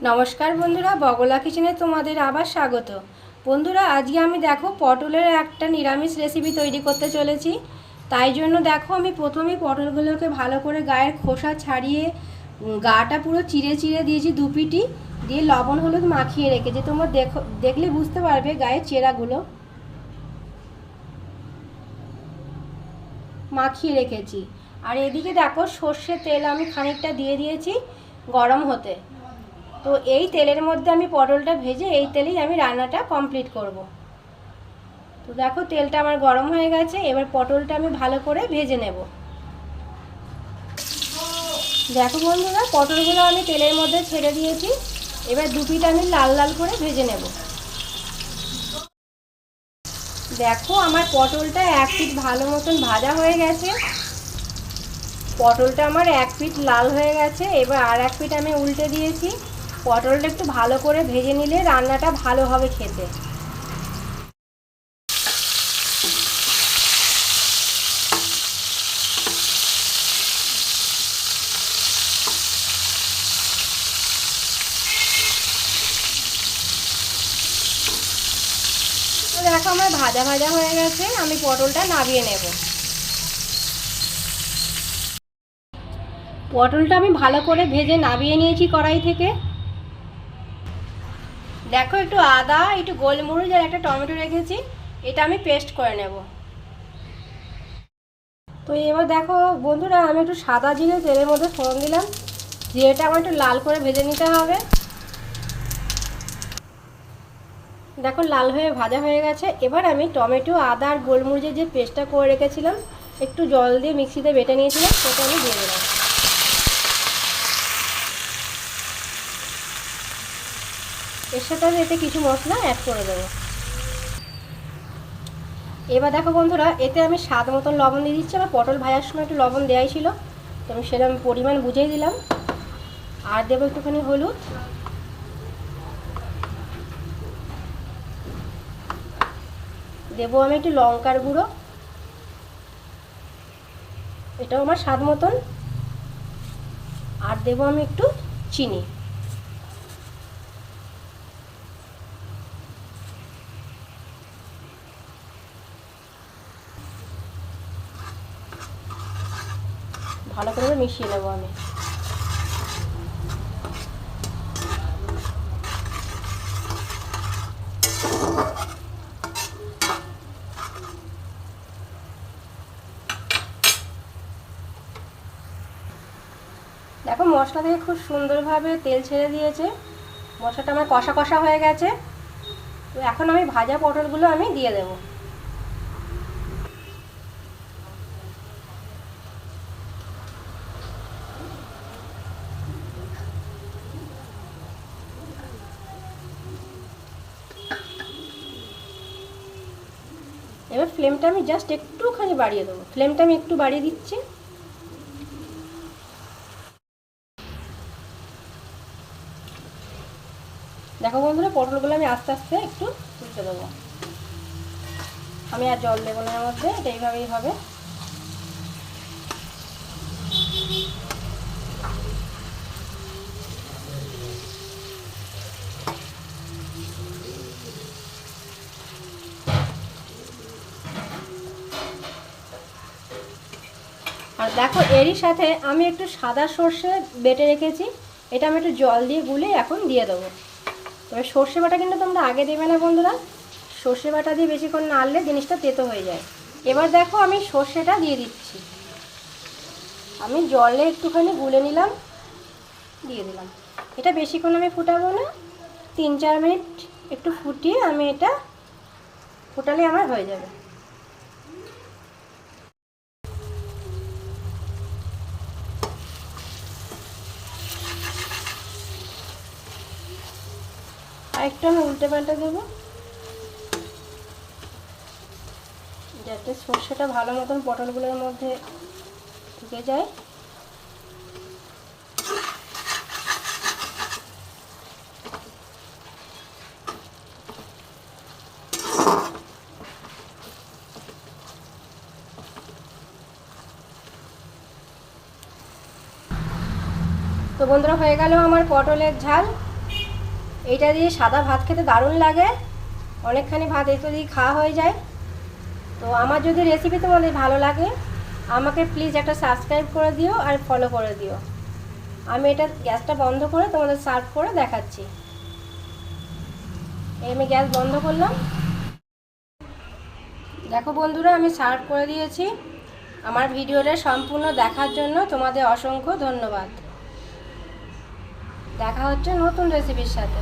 নমস্কার বন্ধুরা, বগলা কিচেনে তোমাদের আবার স্বাগত। বন্ধুরা, আজকে আমি দেখো পটলের একটা নিরামিষ রেসিপি তৈরি করতে চলেছি। তাই জন্য দেখো আমি প্রথমেই পটলগুলোকে ভালো করে গায়ের খোসা ছাড়িয়ে গাটা পুরো চিড়ে চিড়ে দিয়েছি, দুপিটি দিয়ে লবণ হলুদ মাখিয়ে রেখেছি। তোমরা দেখলে বুঝতে পারবে গায়ের চেরাগুলো মাখিয়ে রেখেছি। আর এদিকে দেখো সর্ষের তেল আমি খানিকটা দিয়ে দিয়েছি গরম হতে। তো এই তেলের মধ্যে আমি পটলটা ভেজে এই তেলেই আমি রান্নাটা কমপ্লিট করব। তো দেখো তেলটা আমার গরম হয়ে গেছে, এবার পটলটা আমি ভালো করে ভেজে নেব। দেখো বন্ধুরা, পটলগুলো আমি তেলের মধ্যে ছেড়ে দিয়েছি। এবার দুপিটা আমি লাল লাল করে ভেজে নেব। দেখো আমার পটলটা এক পিঠ ভালো মতন ভাজা হয়ে গেছে। পটলটা আমার এক পিঠ লাল হয়ে গেছে। এবার আর এক পিঠ আমি উল্টে দিয়েছি। পটলটা একটু ভালো করে ভেজে নিলে রান্নাটা ভালো হবে খেতে। তো দেখো আমার ভাজা ভাজা হয়ে গেছে, আমি পটলটা নামিয়ে নেব। পটলটা আমি ভালো করে ভেজে নামিয়ে নিয়েছি কড়াই থেকে। দেখো একটু আদা, একটু গোলমরিচ আর একটা টমেটো রেখেছি, এটা আমি পেস্ট করে নেব। তো এবার দেখো বন্ধুরা, আমি একটু সাদা জিরে তেলের মধ্যে ফোড়ন দিলাম। জিরেটা আমার একটু লাল করে ভেজে নিতে হবে। দেখো লাল হয়ে ভাজা হয়ে গেছে। এবার আমি টমেটো, আদা আর গোলমরিচের যে পেস্টটা করে রেখেছিলাম, একটু জল দিয়ে মিক্সিতে বেটে নিয়েছিলাম, সেটা আমি দিয়ে দিলাম। এর সাথে আমি এতে কিছু মশলা অ্যাড করে দেবো। এবার দেখো বন্ধুরা, এতে আমি স্বাদ মতন লবণ দিয়ে দিচ্ছি। আমার পটল ভাজার সময় একটু লবণ দেওয়াই ছিল, তো আমি সেরকম পরিমাণ বুঝেই দিলাম। আর দেবো একটুখানি হলুদ, দেবো আমি একটু লঙ্কার গুঁড়ো, এটাও আমার স্বাদ মতন। আর দেবো আমি একটু চিনি। ভালো করে মিশিয়ে নেবো আমি। দেখো মশলা থেকে খুব সুন্দরভাবে তেল ছেড়ে দিয়েছে, মশলাটা আমার কষা কষা হয়ে গেছে। তো এখন আমি ভাজা পটলগুলো আমি দিয়ে দেবো। এবার ফ্লেমটা আমি জাস্ট একটুখানি বাড়িয়ে দেবো। ফ্লেমটা আমি একটু বাড়িয়ে দিচ্ছি। দেখো বন্ধুরা, পটলগুলো আমি আস্তে আস্তে একটু তুলতে দেবো। আমি আর জল দেবো না এর মধ্যে, এটা এইভাবেই হবে। আর দেখো এরই সাথে আমি একটু সাদা সর্ষে বেটে রেখেছি, এটা আমি একটু জল দিয়ে গুলে এখন দিয়ে দেবো। তবে সর্ষে বাটা কিন্তু তোমরা আগে দেবে না বন্ধুরা, সর্ষে বাটা দিয়ে বেশিক্ষণ নাড়লে জিনিসটা তেতো হয়ে যায়। এবার দেখো আমি সর্ষেটা দিয়ে দিচ্ছি, আমি জলে একটুখানি গুলে নিলাম, দিয়ে দিলাম। এটা বেশিক্ষণ আমি ফুটাবো না, 3-4 মিনিট একটু ফুটিয়ে আমি এটা ফোটালে আমার হয়ে যাবে। আর একটু আমি উল্টে পাল্টে দেবো, যাতে সর্ষেটা ভালো মতন পটলগুলোর মধ্যে ঢুকে যায়। তো বন্ধুরা, হয়ে গেল আমার পটলের ঝাল। এইটা দিয়ে সাদা ভাত খেতে দারুণ লাগে, অনেকখানি ভাত এটা দিয়ে খাওয়া হয়ে যায়। তো আমার যদি রেসিপি তোমাদের ভালো লাগে আমাকে প্লিজ একটা সাবস্ক্রাইব করে দিও আর ফলো করে দিও। আমি এটা গ্যাসটা বন্ধ করে তোমাদের সার্ভ করে দেখাচ্ছি। আমি গ্যাস বন্ধ করলাম। দেখো বন্ধুরা, আমি সার্ভ করে দিয়েছি। আমার ভিডিওটা সম্পূর্ণ দেখার জন্য তোমাদের অসংখ্য ধন্যবাদ। দেখা হচ্ছে নতুন রেসিপির সাথে।